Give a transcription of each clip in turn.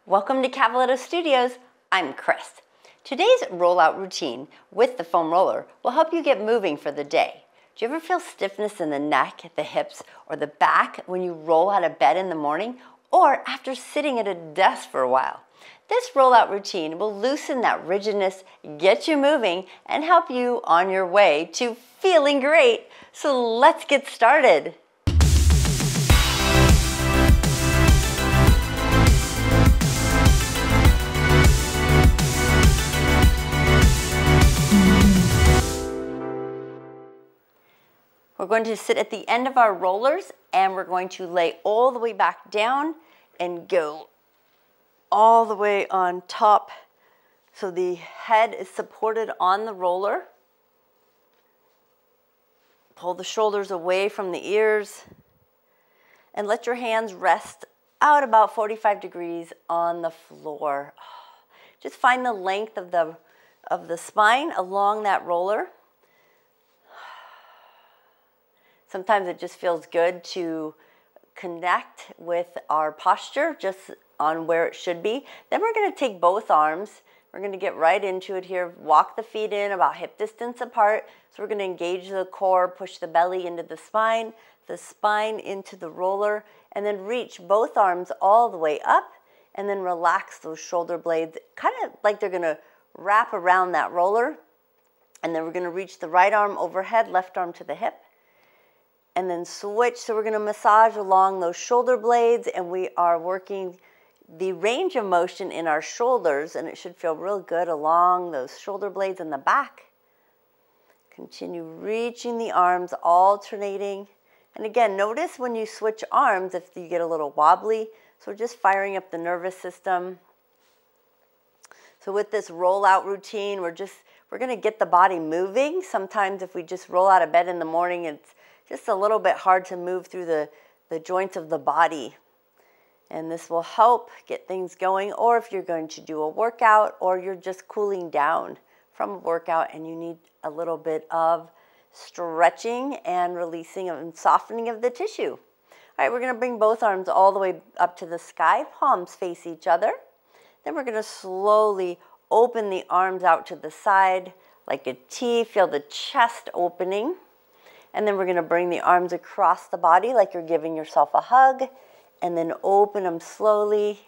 Welcome to Cavaletto Studios. I'm Chris. Today's rollout routine with the foam roller will help you get moving for the day. Do you ever feel stiffness in the neck, the hips, or the back when you roll out of bed in the morning or after sitting at a desk for a while? This rollout routine will loosen that rigidness, get you moving, and help you on your way to feeling great. So let's get started. We're going to sit at the end of our rollers and we're going to lay all the way back down and go all the way on top so the head is supported on the roller. Pull the shoulders away from the ears and let your hands rest out about 45 degrees on the floor. Just find the length of the spine along that roller. Sometimes it just feels good to connect with our posture just on where it should be. Then we're going to take both arms. We're going to get right into it here. Walk the feet in about hip distance apart. So we're going to engage the core, push the belly into the spine into the roller, and then reach both arms all the way up and then relax those shoulder blades, kind of like they're going to wrap around that roller. And then we're going to reach the right arm overhead, left arm to the hip. And then switch, so we're going to massage along those shoulder blades, and we are working the range of motion in our shoulders, and it should feel real good along those shoulder blades in the back. Continue reaching the arms, alternating. And again, notice when you switch arms if you get a little wobbly. So we're just firing up the nervous system. So with this rollout routine, we're going to get the body moving. Sometimes if we just roll out of bed in the morning, it's just a little bit hard to move through the joints of the body. And this will help get things going, or if you're going to do a workout or you're just cooling down from a workout and you need a little bit of stretching and releasing and softening of the tissue. All right, we're going to bring both arms all the way up to the sky, palms face each other. Then we're going to slowly open the arms out to the side like a T, feel the chest opening. And then we're going to bring the arms across the body like you're giving yourself a hug. And then open them slowly.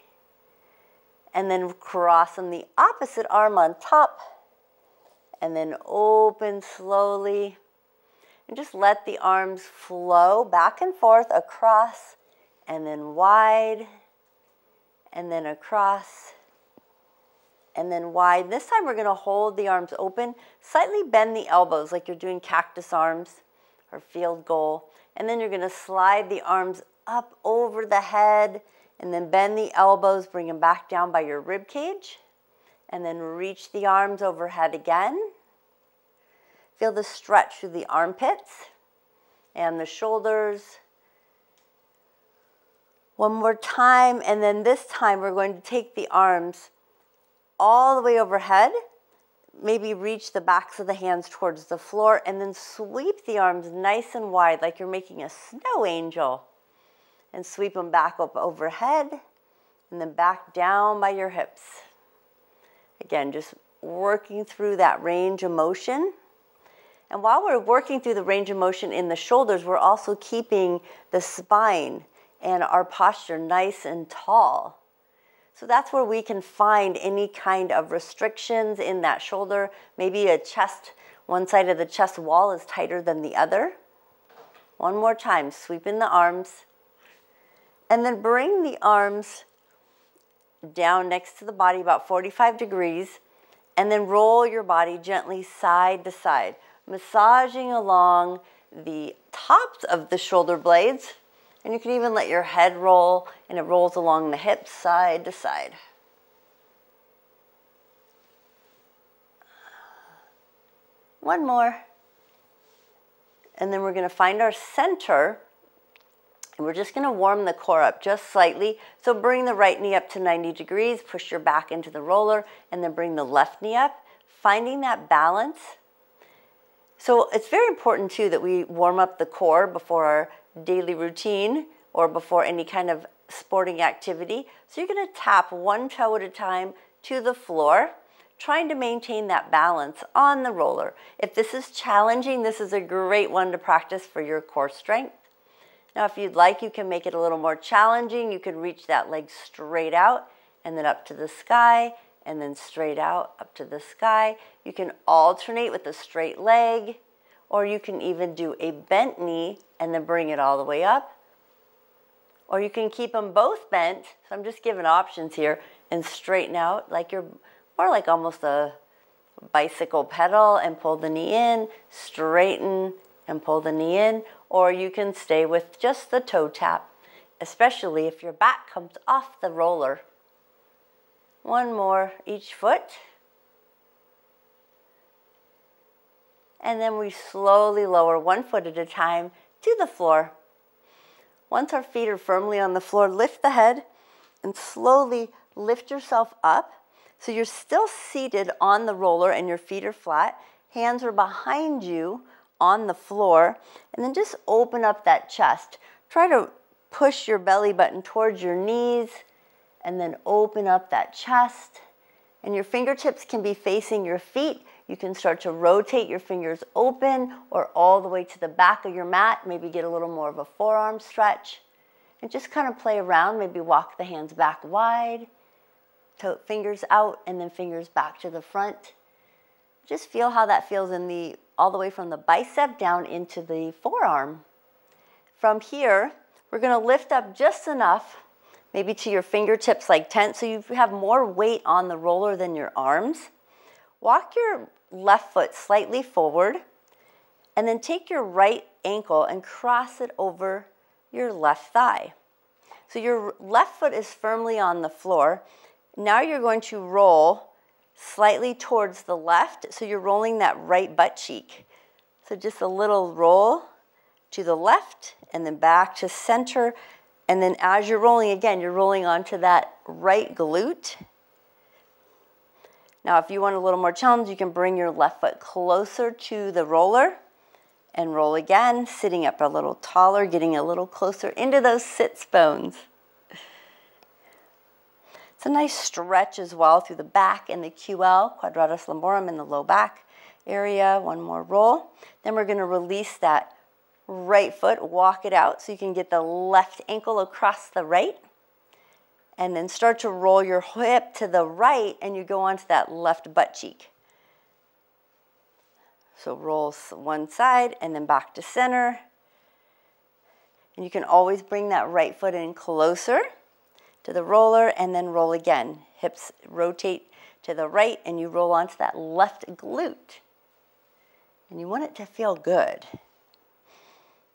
And then cross them the opposite arm on top. And then open slowly. And just let the arms flow back and forth across. And then wide. And then across. And then wide. This time we're going to hold the arms open. Slightly bend the elbows like you're doing cactus arms or field goal. And then you're going to slide the arms up over the head and then bend the elbows, bring them back down by your rib cage. And then reach the arms overhead again. Feel the stretch through the armpits and the shoulders. One more time, and then this time we're going to take the arms all the way overhead. Maybe reach the backs of the hands towards the floor and then sweep the arms nice and wide like you're making a snow angel. And sweep them back up overhead and then back down by your hips. Again, just working through that range of motion. And while we're working through the range of motion in the shoulders, we're also keeping the spine and our posture nice and tall. So that's where we can find any kind of restrictions in that shoulder. Maybe a chest, one side of the chest wall is tighter than the other. One more time, sweep in the arms. And then bring the arms down next to the body about 45 degrees. And then roll your body gently side to side, massaging along the tops of the shoulder blades. And you can even let your head roll, and it rolls along the hips side to side. One more. And then we're going to find our center, and we're just going to warm the core up just slightly. So bring the right knee up to 90 degrees, push your back into the roller, and then bring the left knee up, finding that balance. So it's very important too that we warm up the core before our daily routine or before any kind of sporting activity. So you're going to tap one toe at a time to the floor, trying to maintain that balance on the roller. If this is challenging, this is a great one to practice for your core strength. Now, if you'd like, you can make it a little more challenging. You can reach that leg straight out and then up to the sky, and then straight out, up to the sky. You can alternate with a straight leg, or you can even do a bent knee and then bring it all the way up. Or you can keep them both bent. So I'm just giving options here, and straighten out like you're more like almost a bicycle pedal, and pull the knee in, straighten and pull the knee in. Or you can stay with just the toe tap, especially if your back comes off the roller. One more each foot. And then we slowly lower one foot at a time to the floor. Once our feet are firmly on the floor, lift the head and slowly lift yourself up. So you're still seated on the roller and your feet are flat. Hands are behind you on the floor. And then just open up that chest. Try to push your belly button towards your knees and then open up that chest. And your fingertips can be facing your feet. You can start to rotate your fingers open or all the way to the back of your mat. Maybe get a little more of a forearm stretch. And just kind of play around. Maybe walk the hands back wide. Fingers out and then fingers back to the front. Just feel how that feels in all the way from the bicep down into the forearm. From here, we're going to lift up just enough, maybe to your fingertips like tent, so you have more weight on the roller than your arms. Walk your left foot slightly forward, and then take your right ankle and cross it over your left thigh. So your left foot is firmly on the floor. Now you're going to roll slightly towards the left, so you're rolling that right butt cheek. So just a little roll to the left and then back to center. And then as you're rolling again, you're rolling onto that right glute. Now if you want a little more challenge, you can bring your left foot closer to the roller and roll again, sitting up a little taller, getting a little closer into those sits bones. It's a nice stretch as well through the back and the QL, quadratus lumborum, in the low back area. One more roll. Then we're going to release that right foot, walk it out so you can get the left ankle across the right. And then start to roll your hip to the right and you go onto that left butt cheek. So roll one side and then back to center. And you can always bring that right foot in closer to the roller and then roll again. Hips rotate to the right and you roll onto that left glute. And you want it to feel good.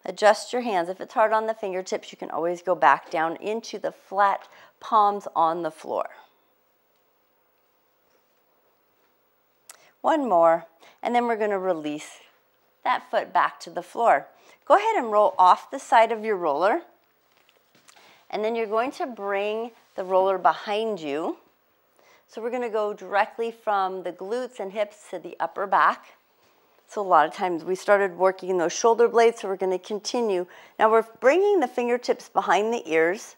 Adjust your hands. If it's hard on the fingertips, you can always go back down into the flat palms on the floor. One more, and then we're going to release that foot back to the floor. Go ahead and roll off the side of your roller, and then you're going to bring the roller behind you. So we're going to go directly from the glutes and hips to the upper back. So a lot of times we started working those shoulder blades, so we're going to continue. Now we're bringing the fingertips behind the ears,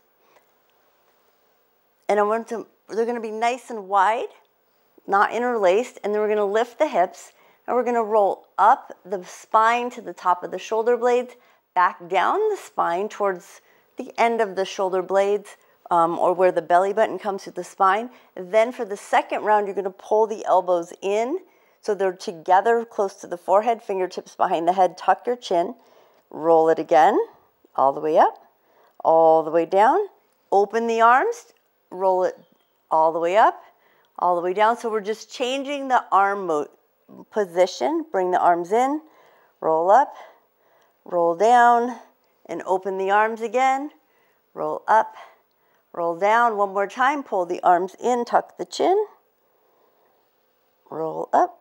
and they're going to be nice and wide, not interlaced, and then we're going to lift the hips, and we're going to roll up the spine to the top of the shoulder blades, back down the spine towards the end of the shoulder blades, or where the belly button comes to the spine. And then for the second round, you're going to pull the elbows in, so they're together close to the forehead, fingertips behind the head, tuck your chin, roll it again, all the way up, all the way down, open the arms, roll it all the way up, all the way down. So we're just changing the arm position. Bring the arms in, roll up, roll down, and open the arms again. Roll up, roll down. One more time, pull the arms in, tuck the chin, roll up,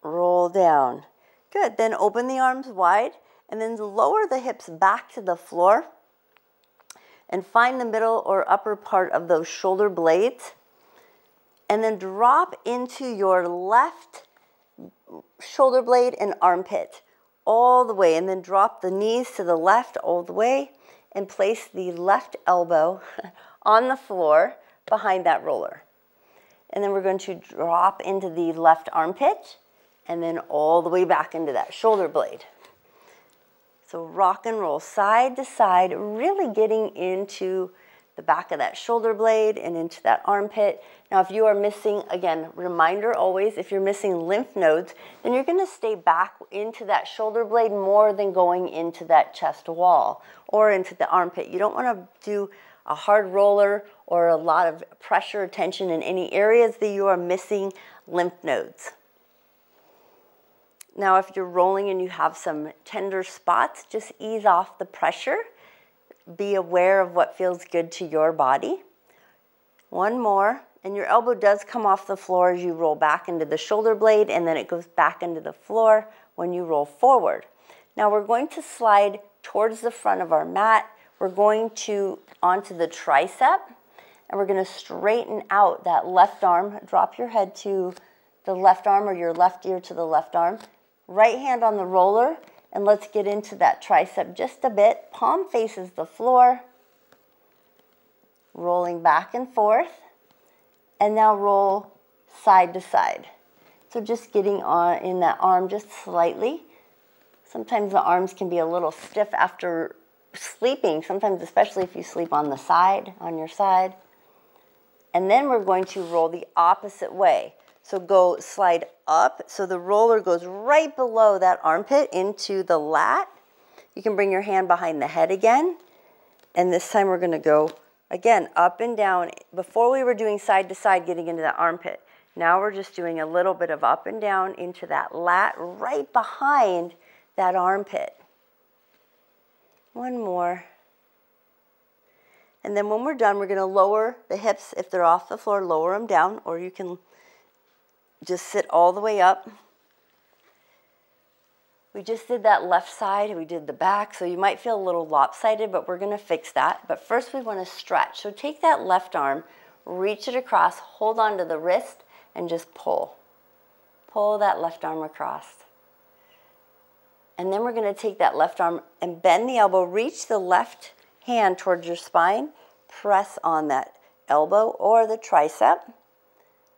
roll down. Good. Then open the arms wide and then lower the hips back to the floor and find the middle or upper part of those shoulder blades and then drop into your left shoulder blade and armpit all the way, and then drop the knees to the left all the way and place the left elbow on the floor behind that roller. And then we're going to drop into the left armpit and then all the way back into that shoulder blade. So rock and roll side to side, really getting into the back of that shoulder blade and into that armpit. Now, if you are missing, again, reminder always, if you're missing lymph nodes, then you're going to stay back into that shoulder blade more than going into that chest wall or into the armpit. You don't want to do a hard roller or a lot of pressure or tension in any areas that you are missing lymph nodes. Now, if you're rolling and you have some tender spots, just ease off the pressure. Be aware of what feels good to your body. One more, and your elbow does come off the floor as you roll back into the shoulder blade, and then it goes back into the floor when you roll forward. Now we're going to slide towards the front of our mat. We're going to onto the tricep, and we're going to straighten out that left arm. Drop your head to the left arm or your left ear to the left arm. Right hand on the roller. And let's get into that tricep just a bit. Palm faces the floor. Rolling back and forth. And now roll side to side. So just getting on in that arm just slightly. Sometimes the arms can be a little stiff after sleeping. Sometimes, especially if you sleep on the side, on your side. And then we're going to roll the opposite way. So go slide up, so the roller goes right below that armpit into the lat. You can bring your hand behind the head again. And this time we're going to go, again, up and down. Before we were doing side to side, getting into that armpit. Now we're just doing a little bit of up and down into that lat right behind that armpit. One more. And then when we're done, we're going to lower the hips. If they're off the floor, lower them down, or you can just sit all the way up. We just did that left side, we did the back, so you might feel a little lopsided, but we're going to fix that. But first we want to stretch. So take that left arm, reach it across, hold on to the wrist, and just pull. Pull that left arm across. And then we're going to take that left arm and bend the elbow, reach the left hand towards your spine, press on that elbow or the tricep,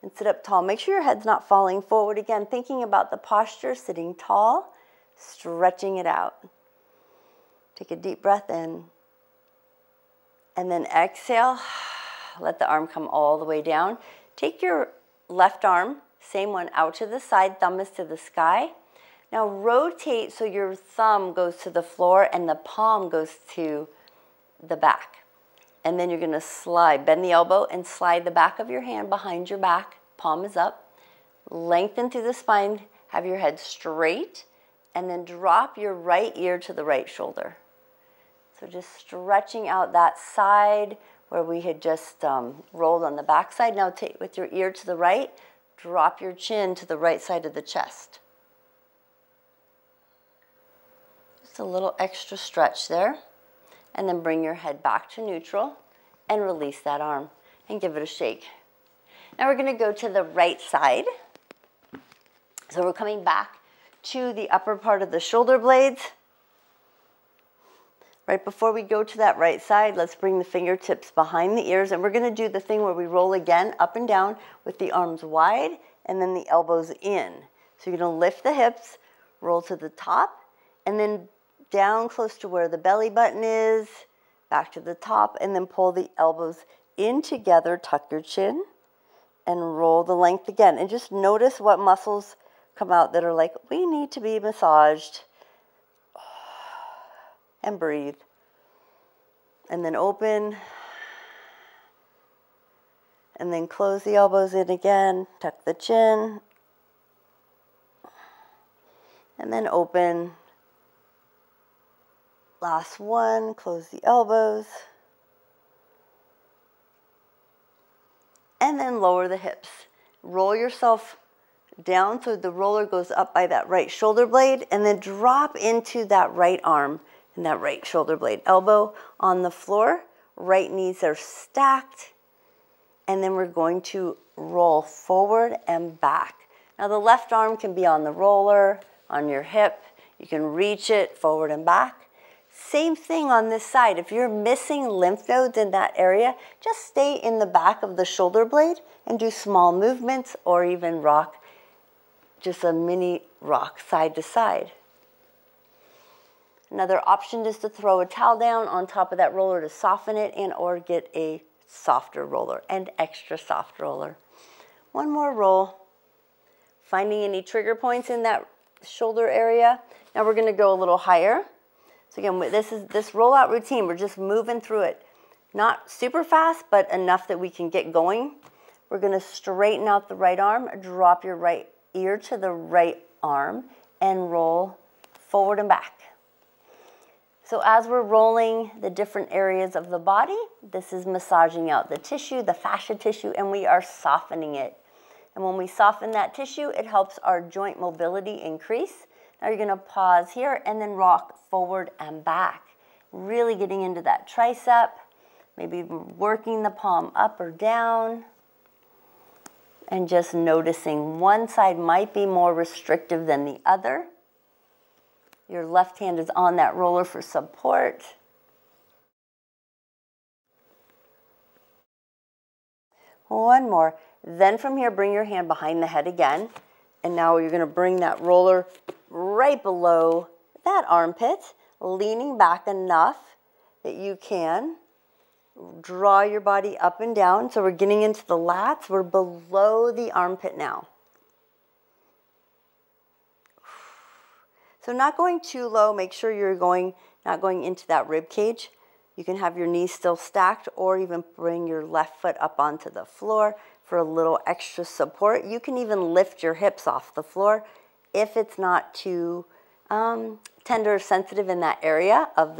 and sit up tall. Make sure your head's not falling forward. Again, thinking about the posture, sitting tall, stretching it out. Take a deep breath in. And then exhale. Let the arm come all the way down. Take your left arm, same one, out to the side. Thumb is to the sky. Now rotate so your thumb goes to the floor and the palm goes to the back. And then you're going to slide, bend the elbow and slide the back of your hand behind your back. Palm is up. Lengthen through the spine. Have your head straight. And then drop your right ear to the right shoulder. So just stretching out that side where we had just rolled on the back side. Now take with your ear to the right. Drop your chin to the right side of the chest. Just a little extra stretch there. And then bring your head back to neutral and release that arm and give it a shake. Now we're going to go to the right side. So we're coming back to the upper part of the shoulder blades. Right before we go to that right side, let's bring the fingertips behind the ears, and we're going to do the thing where we roll again up and down with the arms wide and then the elbows in. So you're going to lift the hips, roll to the top, and then down close to where the belly button is, back to the top, and then pull the elbows in together, tuck your chin, and roll the length again. And just notice what muscles come out that are like, we need to be massaged. And breathe. And then open. And then close the elbows in again, tuck the chin. And then open. Last one, close the elbows. And then lower the hips. Roll yourself down so the roller goes up by that right shoulder blade, and then drop into that right arm and that right shoulder blade. Elbow on the floor, right knees are stacked, and then we're going to roll forward and back. Now the left arm can be on the roller, on your hip. You can reach it forward and back. Same thing on this side. If you're missing lymph nodes in that area, just stay in the back of the shoulder blade and do small movements, or even rock, just a mini rock side to side. Another option is to throw a towel down on top of that roller to soften it, and or get a softer roller, and extra soft roller. One more roll. Finding any trigger points in that shoulder area. Now we're going to go a little higher. So again, this is this rollout routine. We're just moving through it. Not super fast, but enough that we can get going. We're going to straighten out the right arm, drop your right ear to the right arm, and roll forward and back. So as we're rolling the different areas of the body, this is massaging out the tissue, the fascia tissue, and we are softening it. And when we soften that tissue, it helps our joint mobility increase. Now you're going to pause here and then rock forward and back. Really getting into that tricep, maybe working the palm up or down, and just noticing one side might be more restrictive than the other. Your left hand is on that roller for support. One more. Then from here, bring your hand behind the head again. And now you're going to bring that roller right below that armpit, leaning back enough that you can draw your body up and down. So we're getting into the lats. We're below the armpit now. So not going too low. Make sure you're not going into that rib cage. You can have your knees still stacked, or even bring your left foot up onto the floor for a little extra support. You can even lift your hips off the floor if it's not too tender or sensitive in that area of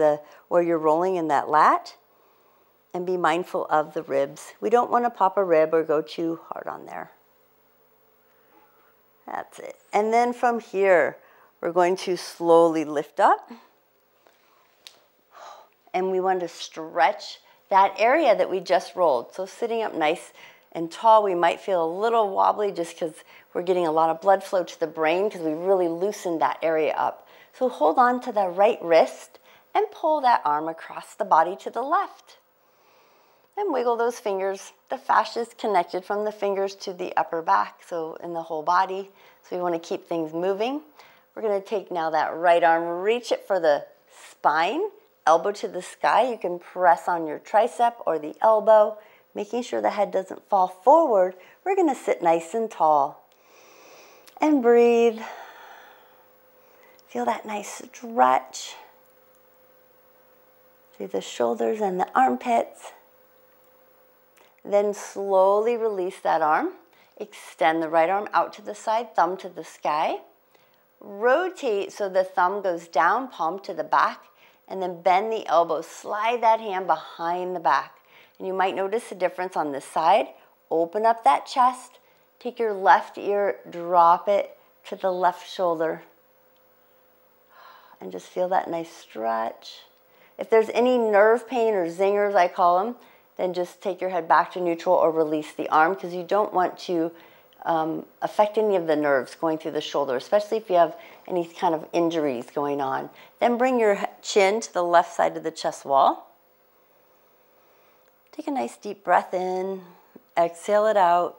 where you're rolling in that lat. And be mindful of the ribs. We don't want to pop a rib or go too hard on there. That's it. And then from here, we're going to slowly lift up. And we want to stretch that area that we just rolled. So sitting up nice and tall, we might feel a little wobbly just because we're getting a lot of blood flow to the brain because we really loosened that area up. So hold on to the right wrist and pull that arm across the body to the left. And wiggle those fingers. The fascia is connected from the fingers to the upper back, so in the whole body. So we want to keep things moving. We're going to take now that right arm, reach it for the spine, elbow to the sky. You can press on your tricep or the elbow, making sure the head doesn't fall forward. We're going to sit nice and tall. And breathe. Feel that nice stretch through the shoulders and the armpits. Then slowly release that arm. Extend the right arm out to the side, thumb to the sky. Rotate so the thumb goes down, palm to the back, and then bend the elbow. Slide that hand behind the back. And you might notice a difference on this side. Open up that chest. Take your left ear, drop it to the left shoulder. And just feel that nice stretch. If there's any nerve pain or zingers, I call them, then just take your head back to neutral or release the arm, because you don't want to affect any of the nerves going through the shoulder, especially if you have any kind of injuries going on. Then bring your chin to the left side of the chest wall. Take a nice deep breath in, exhale it out.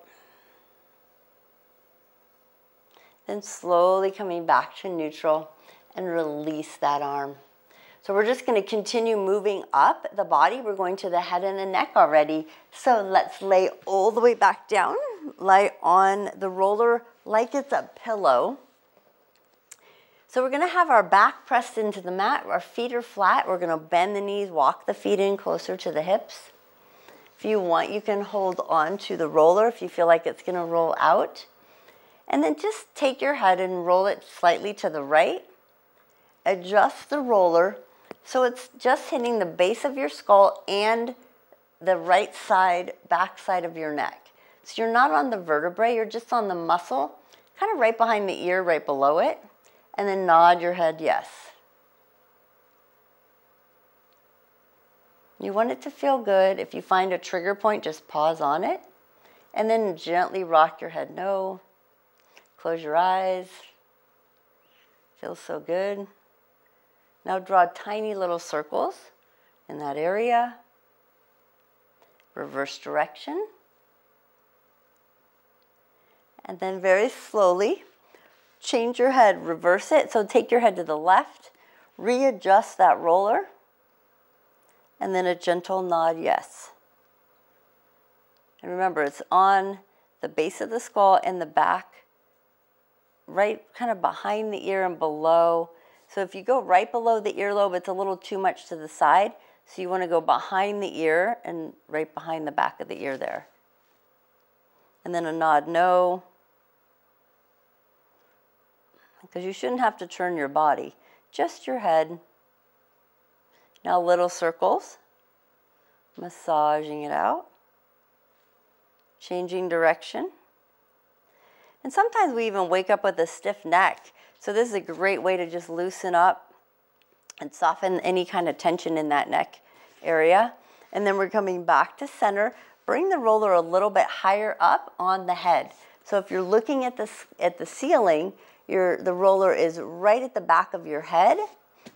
Then slowly coming back to neutral and release that arm. So we're just going to continue moving up the body. We're going to the head and the neck already. So let's lay all the way back down. Lie on the roller like it's a pillow. So we're going to have our back pressed into the mat. Our feet are flat. We're going to bend the knees, walk the feet in closer to the hips. If you want, you can hold on to the roller if you feel like it's going to roll out. And then just take your head and roll it slightly to the right. Adjust the roller so it's just hitting the base of your skull and the right side, back side of your neck. So you're not on the vertebrae, you're just on the muscle, kind of right behind the ear, right below it. And then nod your head yes. You want it to feel good. If you find a trigger point, just pause on it. And then gently rock your head no. Close your eyes. Feels so good. Now draw tiny little circles in that area. Reverse direction. And then very slowly, change your head, reverse it. So take your head to the left, readjust that roller, and then a gentle nod yes. And remember, it's on the base of the skull and the back, right kind of behind the ear and below. So if you go right below the earlobe, it's a little too much to the side. So you want to go behind the ear and right behind the back of the ear there. And then a nod no, because you shouldn't have to turn your body, just your head. Now little circles, massaging it out, changing direction. And sometimes we even wake up with a stiff neck. So this is a great way to just loosen up and soften any kind of tension in that neck area. And then we're coming back to center. Bring the roller a little bit higher up on the head. So if you're looking at the ceiling, the roller is right at the back of your head,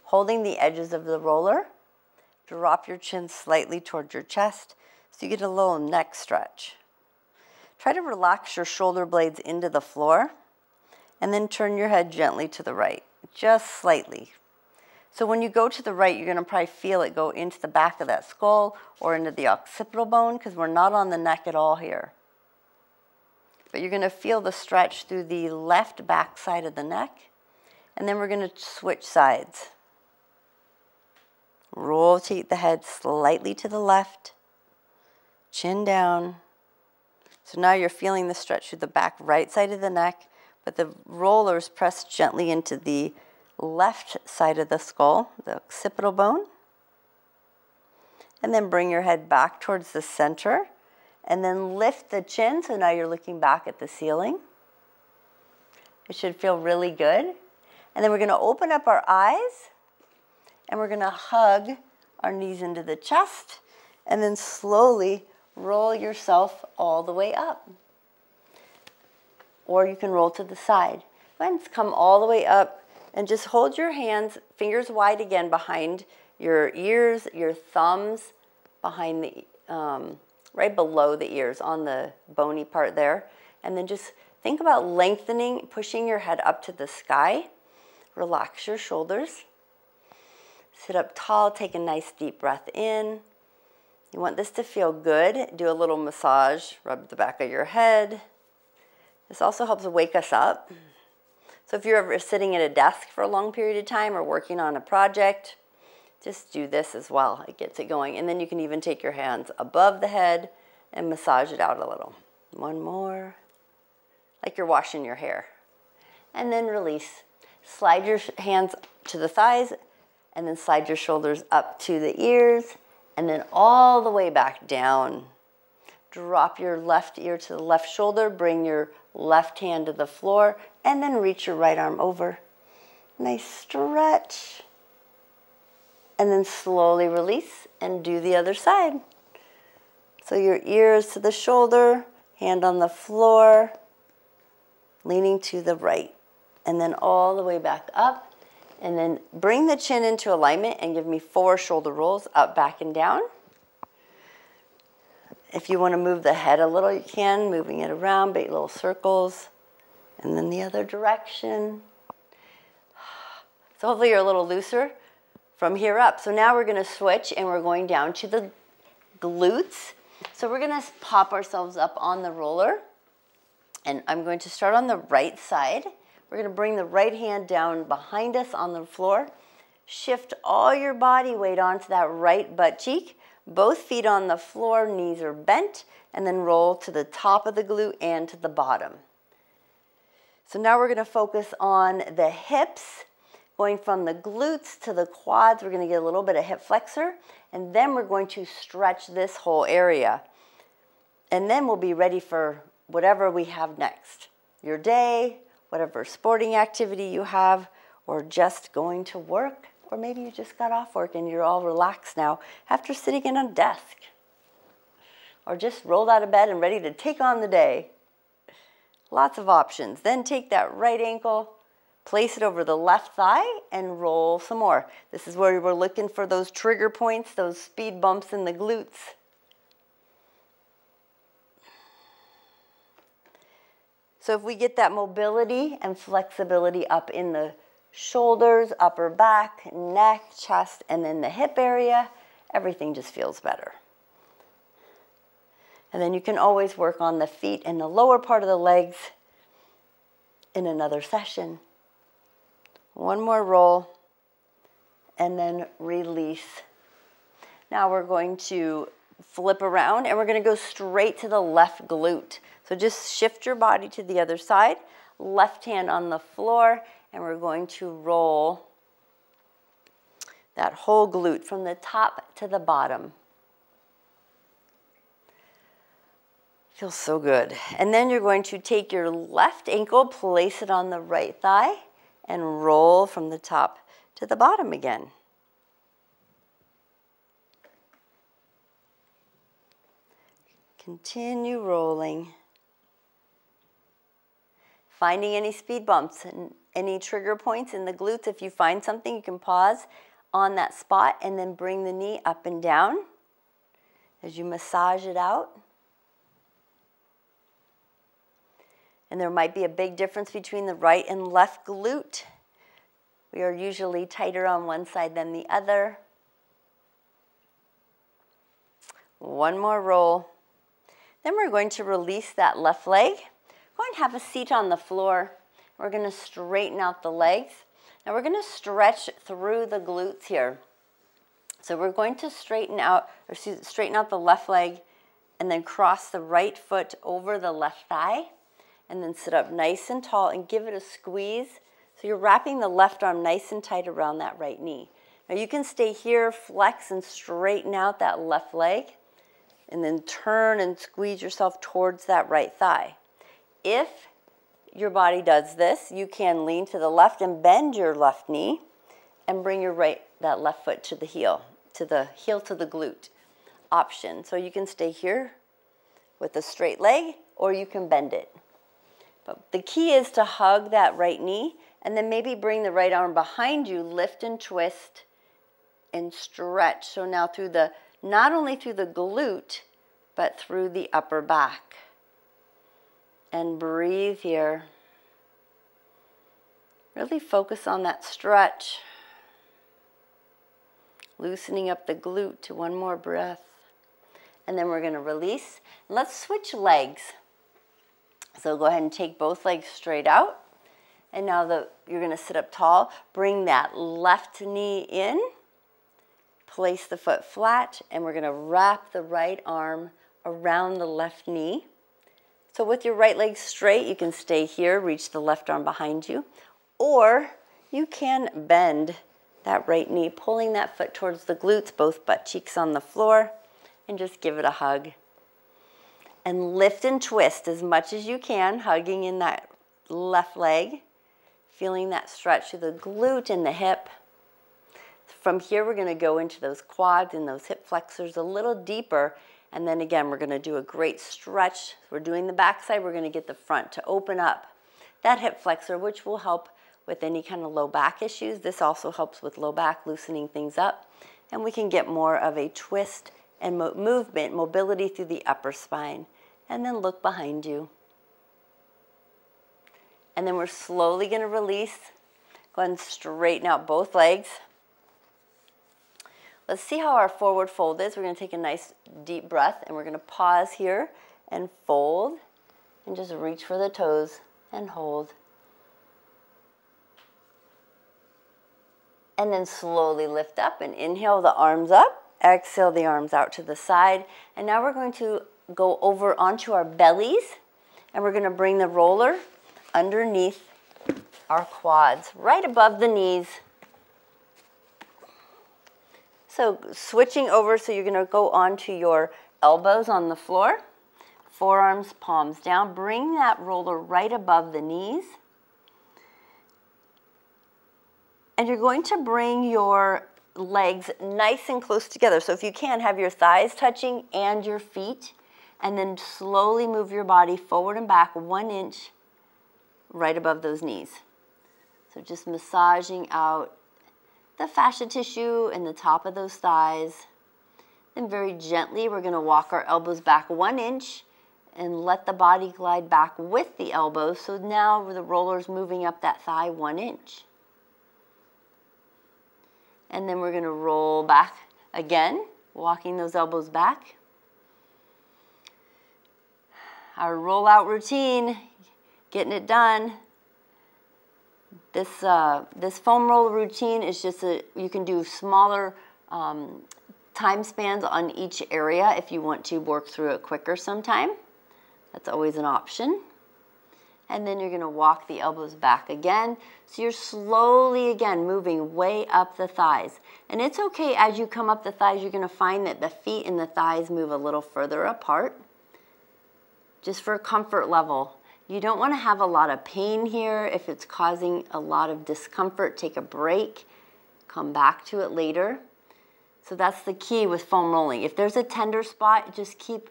holding the edges of the roller. Drop your chin slightly towards your chest so you get a little neck stretch. Try to relax your shoulder blades into the floor and then turn your head gently to the right, just slightly. So when you go to the right, you're going to probably feel it go into the back of that skull or into the occipital bone because we're not on the neck at all here. But you're going to feel the stretch through the left back side of the neck, and then we're going to switch sides. Rotate the head slightly to the left, chin down. So now you're feeling the stretch through the back right side of the neck, but the rollers press gently into the left side of the skull, the occipital bone. And then bring your head back towards the center, and then lift the chin, so now you're looking back at the ceiling. It should feel really good. And then we're going to open up our eyes, and we're going to hug our knees into the chest, and then slowly roll yourself all the way up. Or you can roll to the side. Then come all the way up, and just hold your hands, fingers wide again behind your ears, your thumbs behind the, right below the ears on the bony part there. And then just think about lengthening, pushing your head up to the sky. Relax your shoulders. Sit up tall, take a nice deep breath in. You want this to feel good. Do a little massage, rub the back of your head. This also helps wake us up. So if you're ever sitting at a desk for a long period of time or working on a project, just do this as well. It gets it going. And then you can even take your hands above the head and massage it out a little. One more, like you're washing your hair. And then release. Slide your hands to the thighs, and then slide your shoulders up to the ears, and then all the way back down. Drop your left ear to the left shoulder, bring your left hand to the floor, and then reach your right arm over. Nice stretch. And then slowly release and do the other side. So your ears to the shoulder, hand on the floor, leaning to the right. And then all the way back up. And then bring the chin into alignment and give me 4 shoulder rolls, up, back, and down. If you want to move the head a little, you can, moving it around, big little circles. And then the other direction. So hopefully you're a little looser from here up. So now we're going to switch and we're going down to the glutes. So we're going to pop ourselves up on the roller. And I'm going to start on the right side. We're going to bring the right hand down behind us on the floor. Shift all your body weight onto that right butt cheek. Both feet on the floor, knees are bent, and then roll to the top of the glute and to the bottom. So now we're going to focus on the hips, going from the glutes to the quads. We're going to get a little bit of hip flexor, and then we're going to stretch this whole area. And then we'll be ready for whatever we have next. Your day, whatever sporting activity you have, or just going to work, or maybe you just got off work and you're all relaxed now after sitting in a desk, or just rolled out of bed and ready to take on the day. Lots of options. Then take that right ankle, Place it over the left thigh and roll some more. This is where we're looking for those trigger points, those speed bumps in the glutes. So if we get that mobility and flexibility up in the shoulders, upper back, neck, chest, and then the hip area, everything just feels better. And then you can always work on the feet and the lower part of the legs in another session. One more roll, and then release. Now we're going to flip around, and we're going to go straight to the left glute. So just shift your body to the other side, left hand on the floor, and we're going to roll that whole glute from the top to the bottom. Feels so good. And then you're going to take your left ankle, place it on the right thigh, and roll from the top to the bottom again. Continue rolling. Finding any speed bumps and any trigger points in the glutes. If you find something, you can pause on that spot and then bring the knee up and down as you massage it out. And there might be a big difference between the right and left glute. We are usually tighter on one side than the other. One more roll. Then we're going to release that left leg. Go ahead and have a seat on the floor. We're going to straighten out the legs. Now we're going to stretch through the glutes here. So we're going to straighten out the left leg and then cross the right foot over the left thigh and then sit up nice and tall and give it a squeeze. So you're wrapping the left arm nice and tight around that right knee. Now you can stay here, flex and straighten out that left leg and then turn and squeeze yourself towards that right thigh. If your body does this, you can lean to the left and bend your left knee and bring that left foot to the heel to the glute option. So you can stay here with a straight leg or you can bend it. But the key is to hug that right knee and then maybe bring the right arm behind you, lift and twist and stretch. So now not only through the glute, but through the upper back. And breathe here. Really focus on that stretch. Loosening up the glute to one more breath. And then we're going to release. Let's switch legs. So go ahead and take both legs straight out. And now you're going to sit up tall. Bring that left knee in. Place the foot flat. And we're going to wrap the right arm around the left knee. So with your right leg straight, you can stay here, reach the left arm behind you. Or you can bend that right knee, pulling that foot towards the glutes, both butt cheeks on the floor, and just give it a hug. And lift and twist as much as you can, hugging in that left leg, feeling that stretch through the glute and the hip. From here, we're going to go into those quads and those hip flexors a little deeper. And then again, we're going to do a great stretch. We're doing the back side. We're going to get the front to open up that hip flexor, which will help with any kind of low back issues. This also helps with low back, loosening things up. And we can get more of a twist and movement, mobility through the upper spine. And then look behind you. And then we're slowly going to release. Go ahead and straighten out both legs. Let's see how our forward fold is. We're going to take a nice deep breath and we're going to pause here and fold and just reach for the toes and hold. And then slowly lift up and inhale the arms up, exhale the arms out to the side. And now we're going to go over onto our bellies and we're going to bring the roller underneath our quads, right above the knees. So switching over, so you're going to go onto your elbows on the floor, forearms, palms down. Bring that roller right above the knees. And you're going to bring your legs nice and close together. So if you can, have your thighs touching and your feet. And then slowly move your body forward and back 1 inch right above those knees. So just massaging out the fascia tissue and the top of those thighs. Then very gently, we're going to walk our elbows back 1 inch and let the body glide back with the elbows. So now the roller's moving up that thigh 1 inch. And then we're going to roll back again, walking those elbows back. Our rollout routine, getting it done. This foam roll routine is just you can do smaller time spans on each area if you want to work through it quicker sometime. That's always an option. And then you're going to walk the elbows back again. So you're slowly, again, moving way up the thighs. And it's okay as you come up the thighs, you're going to find that the feet and the thighs move a little further apart, just for comfort level. You don't want to have a lot of pain here. If it's causing a lot of discomfort, take a break, come back to it later. So that's the key with foam rolling. If there's a tender spot, just keep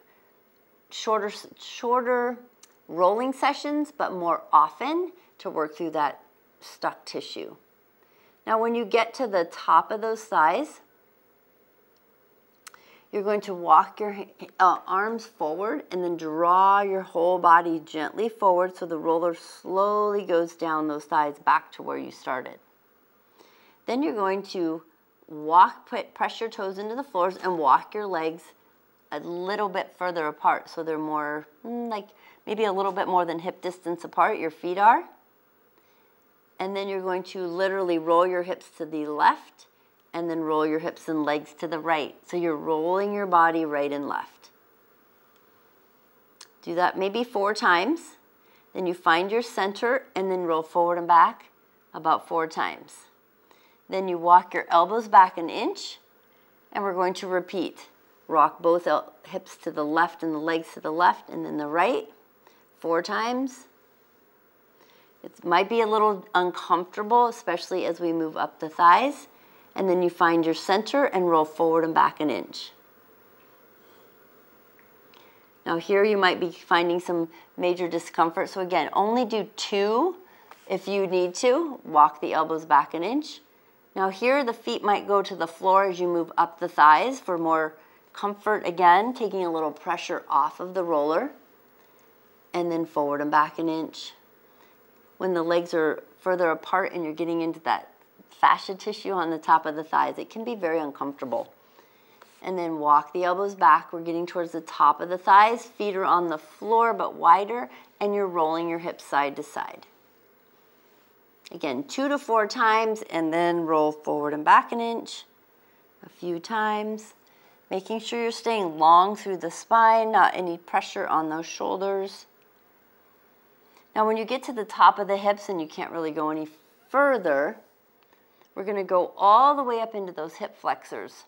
shorter rolling sessions, but more often to work through that stuck tissue. Now when you get to the top of those thighs, you're going to walk your arms forward and then draw your whole body gently forward so the roller slowly goes down those thighs back to where you started. Then you're going to press your toes into the floors and walk your legs a little bit further apart so they're more like maybe a little bit more than hip distance apart, your feet are. And then you're going to literally roll your hips to the left and then roll your hips and legs to the right. So you're rolling your body right and left. Do that maybe 4 times. Then you find your center and then roll forward and back about 4 times. Then you walk your elbows back 1 inch and we're going to repeat. Rock both hips to the left and the legs to the left and then the right 4 times. It might be a little uncomfortable, especially as we move up the thighs. And then you find your center and roll forward and back 1 inch. Now here you might be finding some major discomfort. So again, only do 2 if you need to. Walk the elbows back 1 inch. Now here the feet might go to the floor as you move up the thighs for more comfort again, taking a little pressure off of the roller. And then forward and back 1 inch. When the legs are further apart and you're getting into that fascia tissue on the top of the thighs, it can be very uncomfortable. And then walk the elbows back. We're getting towards the top of the thighs. Feet are on the floor but wider, and you're rolling your hips side to side. Again, 2 to 4 times, and then roll forward and back 1 inch a few times. Making sure you're staying long through the spine, not any pressure on those shoulders. Now when you get to the top of the hips and you can't really go any further, we're going to go all the way up into those hip flexors.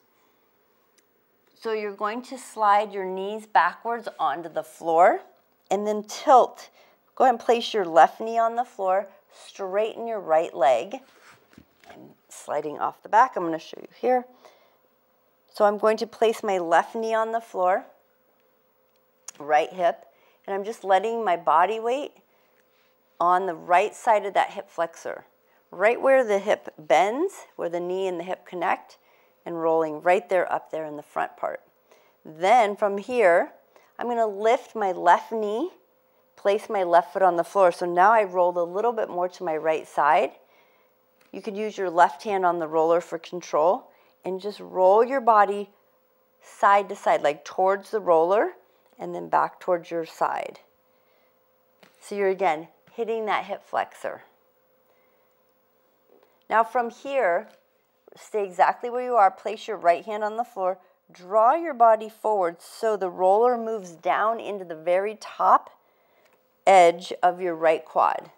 So you're going to slide your knees backwards onto the floor and then tilt. Go ahead and place your left knee on the floor, straighten your right leg. I'm sliding off the back. I'm going to show you here. So I'm going to place my left knee on the floor, right hip, and I'm just letting my body weight on the right side of that hip flexor, right where the hip bends, where the knee and the hip connect, and rolling right there up there in the front part. Then from here, I'm going to lift my left knee, place my left foot on the floor. So now I rolled a little bit more to my right side. You could use your left hand on the roller for control and just roll your body side to side, like towards the roller and then back towards your side. So you're again hitting that hip flexor. Now from here, stay exactly where you are. Place your right hand on the floor. Draw your body forward so the roller moves down into the very top edge of your right quad.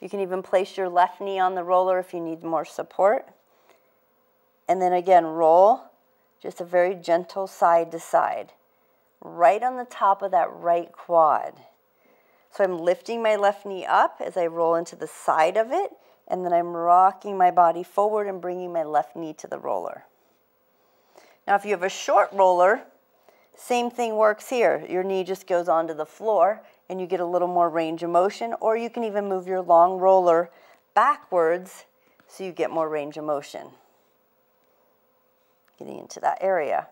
You can even place your left knee on the roller if you need more support. And then again, roll just a very gentle side to side, right on the top of that right quad. So I'm lifting my left knee up as I roll into the side of it, and then I'm rocking my body forward and bringing my left knee to the roller. Now if you have a short roller, same thing works here. Your knee just goes onto the floor and you get a little more range of motion, or you can even move your long roller backwards so you get more range of motion. Getting into that area.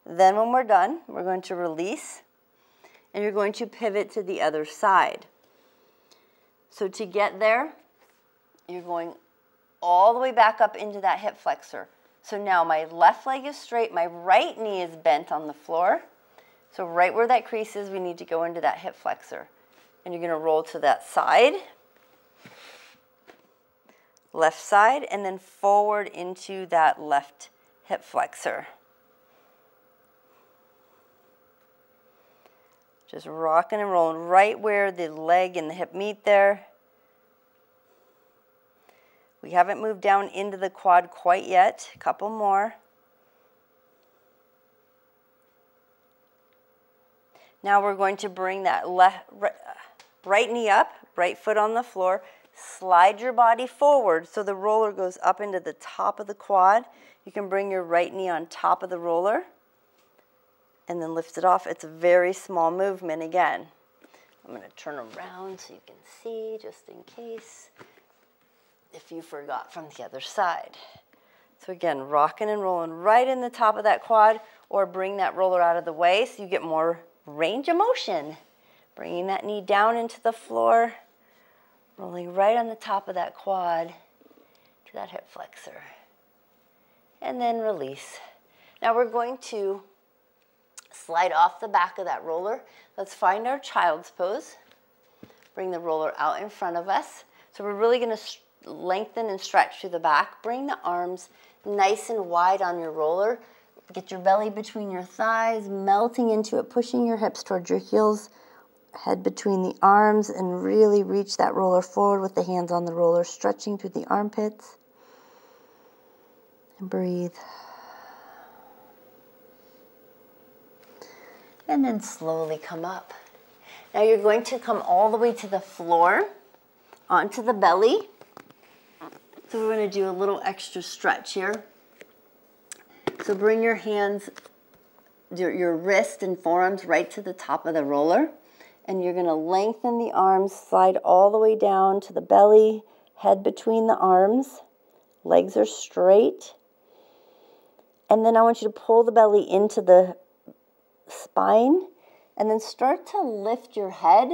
Then when we're done, we're going to release, and you're going to pivot to the other side. So to get there, you're going all the way back up into that hip flexor. So now my left leg is straight, my right knee is bent on the floor. So right where that crease is, we need to go into that hip flexor. And you're going to roll to that side, left side, and then forward into that left hip flexor. Just rocking and rolling right where the leg and the hip meet there. We haven't moved down into the quad quite yet. A couple more. Now we're going to bring that right knee up, right foot on the floor. Slide your body forward so the roller goes up into the top of the quad. You can bring your right knee on top of the roller and then lift it off. It's a very small movement again. I'm going to turn around so you can see, just in case, if you forgot from the other side. So again, rocking and rolling right in the top of that quad, or bring that roller out of the way so you get more range of motion. Bringing that knee down into the floor, rolling right on the top of that quad to that hip flexor. And then release. Now we're going to slide off the back of that roller. Let's find our child's pose. Bring the roller out in front of us. So we're really going to lengthen and stretch through the back. Bring the arms nice and wide on your roller. Get your belly between your thighs, melting into it, pushing your hips towards your heels, head between the arms, and really reach that roller forward with the hands on the roller, stretching through the armpits. And breathe. And then slowly come up. Now you're going to come all the way to the floor, onto the belly. So we're going to do a little extra stretch here. So bring your hands, your wrist and forearms right to the top of the roller. And you're going to lengthen the arms, slide all the way down to the belly, head between the arms. Legs are straight. And then I want you to pull the belly into the spine. And then start to lift your head.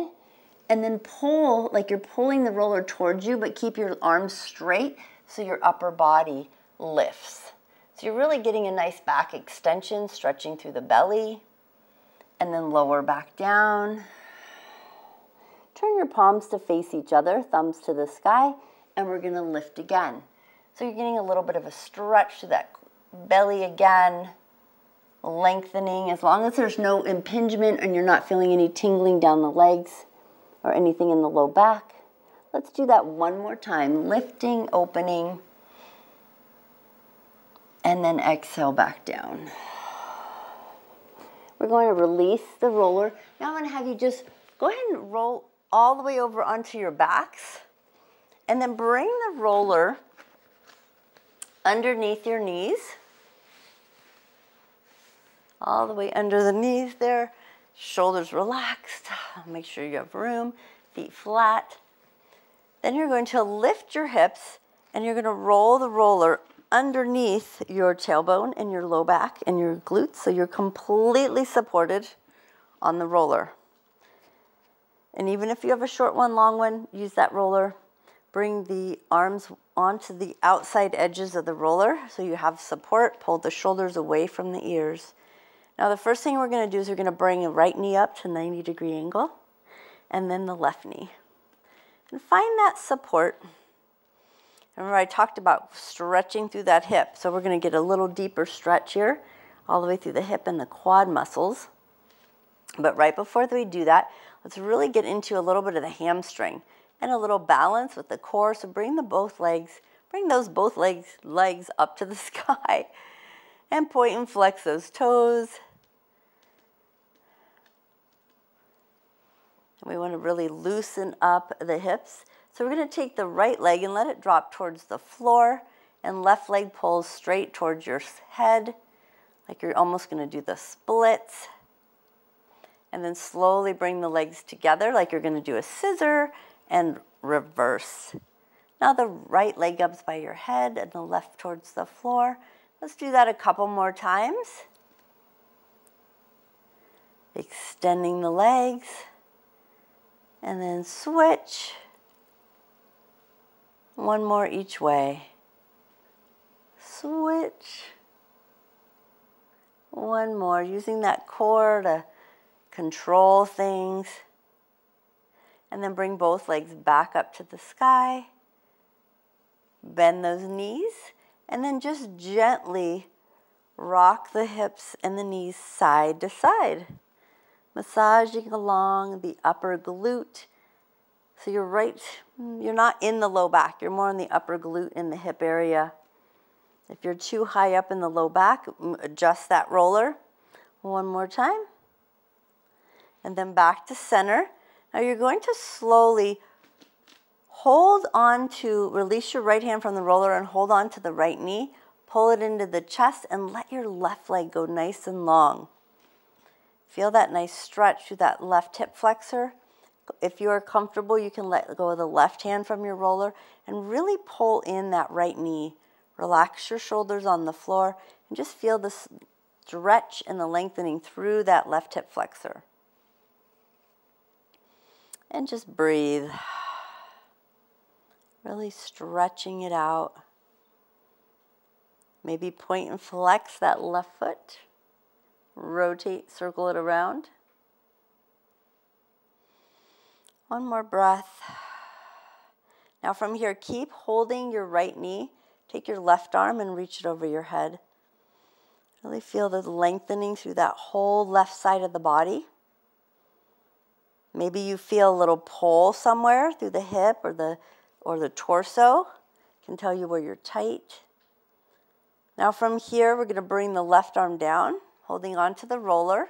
And then pull, like you're pulling the roller towards you, but keep your arms straight so your upper body lifts. So you're really getting a nice back extension, stretching through the belly, and then lower back down. Turn your palms to face each other, thumbs to the sky, and we're going to lift again. So you're getting a little bit of a stretch to that belly again, lengthening, as long as there's no impingement and you're not feeling any tingling down the legs or anything in the low back. Let's do that one more time, lifting, opening, and then exhale back down. We're going to release the roller. Now I'm going to have you just go ahead and roll all the way over onto your backs, and then bring the roller underneath your knees, all the way under the knees there, shoulders relaxed, make sure you have room, feet flat. Then you're going to lift your hips, and you're going to roll the roller underneath your tailbone and your low back and your glutes, so you're completely supported on the roller. And even if you have a short one, long one, use that roller. Bring the arms onto the outside edges of the roller so you have support. Pull the shoulders away from the ears. Now the first thing we're going to do is we're going to bring the right knee up to 90-degree angle, and then the left knee. And find that support. Remember I talked about stretching through that hip, so we're going to get a little deeper stretch here, all the way through the hip and the quad muscles. But right before we do that, let's really get into a little bit of the hamstring and a little balance with the core. So bring those both legs up to the sky, and point and flex those toes. And we want to really loosen up the hips. So we're going to take the right leg and let it drop towards the floor, and left leg pulls straight towards your head, like you're almost going to do the splits. And then slowly bring the legs together like you're going to do a scissor, and reverse. Now the right leg up by your head and the left towards the floor. Let's do that a couple more times. Extending the legs. And then switch. One more each way. Switch. One more, using that core to control things. And then bring both legs back up to the sky. Bend those knees. And then just gently rock the hips and the knees side to side. Massaging along the upper glute. So you're not in the low back, you're more in the upper glute in the hip area. If you're too high up in the low back, adjust that roller. One more time. And then back to center. Now you're going to slowly hold on to, release your right hand from the roller and hold on to the right knee. Pull it into the chest and let your left leg go nice and long. Feel that nice stretch through that left hip flexor. If you are comfortable, you can let go of the left hand from your roller and really pull in that right knee. Relax your shoulders on the floor and just feel the stretch and the lengthening through that left hip flexor. And just breathe. Really stretching it out. Maybe point and flex that left foot. Rotate, circle it around. One more breath. Now from here, keep holding your right knee. Take your left arm and reach it over your head. Really feel the lengthening through that whole left side of the body. Maybe you feel a little pull somewhere through the hip or the torso. Can tell you where you're tight. Now from here, we're going to bring the left arm down, holding on to the roller.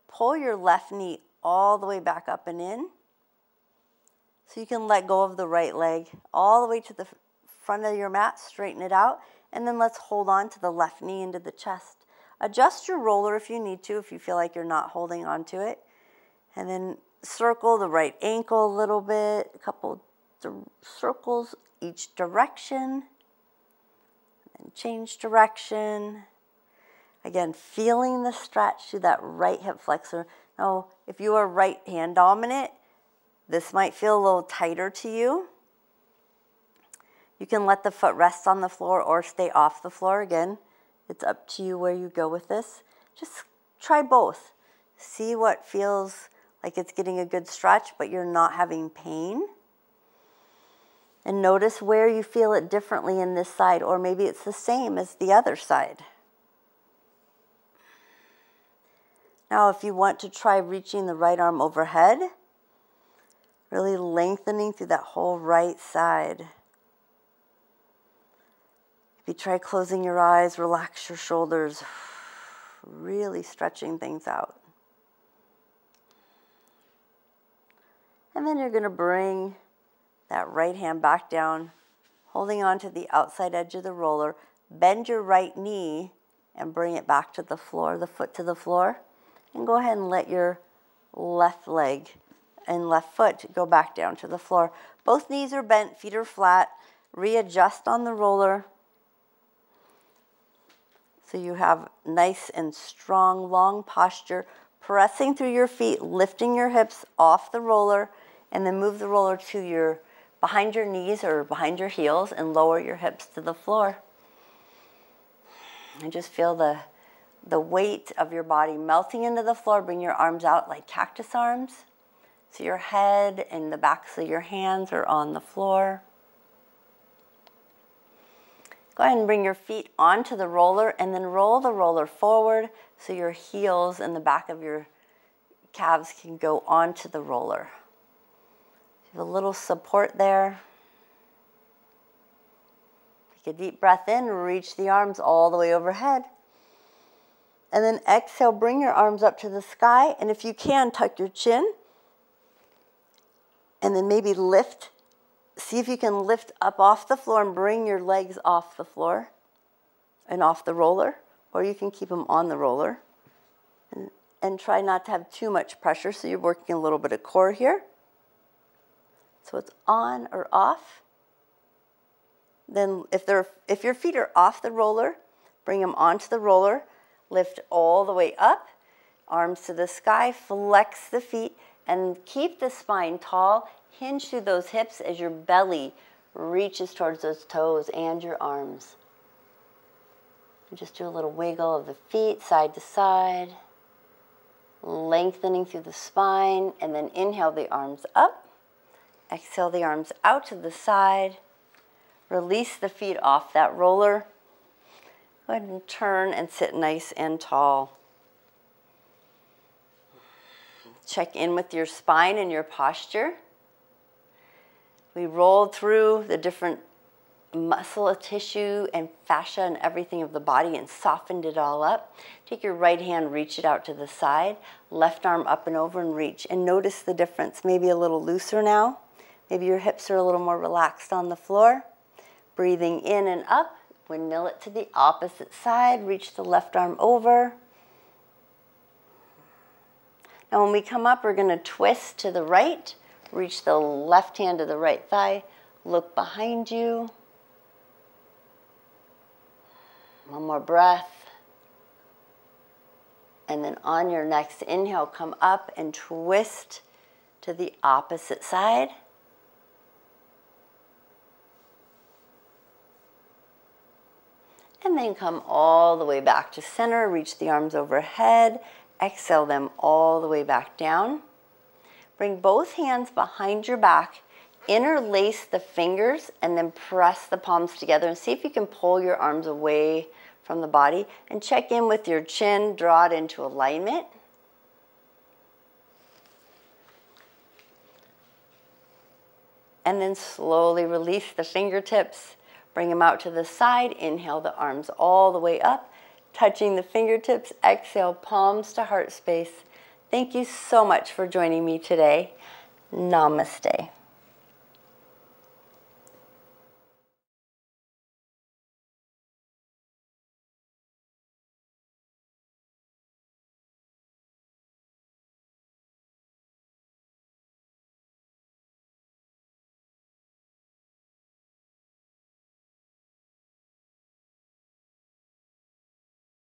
Pull your left knee all the way back up and in. So you can let go of the right leg all the way to the front of your mat, straighten it out, and then let's hold on to the left knee into the chest. Adjust your roller if you need to, if you feel like you're not holding on to it. And then circle the right ankle a little bit, a couple circles each direction. And change direction. Again, feeling the stretch through that right hip flexor. Now, if you are right hand dominant, this might feel a little tighter to you. You can let the foot rest on the floor or stay off the floor. Again, it's up to you where you go with this. Just try both. See what feels like it's getting a good stretch, but you're not having pain. And notice where you feel it differently in this side, or maybe it's the same as the other side. Now, if you want to try reaching the right arm overhead, really lengthening through that whole right side. If you try closing your eyes, relax your shoulders, really stretching things out. And then you're going to bring that right hand back down, holding on to the outside edge of the roller. Bend your right knee and bring it back to the floor, the foot to the floor. And go ahead and let your left leg and left foot go back down to the floor. Both knees are bent, feet are flat. Readjust on the roller. So you have nice and strong, long posture, pressing through your feet, lifting your hips off the roller, and then move the roller to behind your knees or behind your heels and lower your hips to the floor. And just feel the weight of your body melting into the floor. Bring your arms out like cactus arms. So your head and the backs of your hands are on the floor. Go ahead and bring your feet onto the roller and then roll the roller forward so your heels and the back of your calves can go onto the roller. You have a little support there. Take a deep breath in, reach the arms all the way overhead. And then exhale, bring your arms up to the sky, and if you can, tuck your chin. And then maybe lift. See if you can lift up off the floor and bring your legs off the floor and off the roller, or you can keep them on the roller. And try not to have too much pressure, so you're working a little bit of core here. So it's on or off. Then if your feet are off the roller, bring them onto the roller, lift all the way up, arms to the sky, flex the feet, and keep the spine tall. Hinge through those hips as your belly reaches towards those toes and your arms. And just do a little wiggle of the feet side to side, lengthening through the spine, and then inhale the arms up, exhale the arms out to the side, release the feet off that roller. Go ahead and turn and sit nice and tall. Check in with your spine and your posture. We rolled through the different muscle tissue and fascia and everything of the body and softened it all up. Take your right hand, reach it out to the side, left arm up and over and reach. And notice the difference, maybe a little looser now. Maybe your hips are a little more relaxed on the floor. Breathing in and up, windmill it to the opposite side, reach the left arm over. Now when we come up, we're going to twist to the right, reach the left hand to the right thigh, look behind you. One more breath. And then on your next inhale, come up and twist to the opposite side. And then come all the way back to center, reach the arms overhead, exhale them all the way back down. Bring both hands behind your back, interlace the fingers, and then press the palms together and see if you can pull your arms away from the body. And check in with your chin, draw it into alignment. And then slowly release the fingertips. Bring them out to the side. Inhale the arms all the way up, touching the fingertips. Exhale, palms to heart space. Thank you so much for joining me today. Namaste.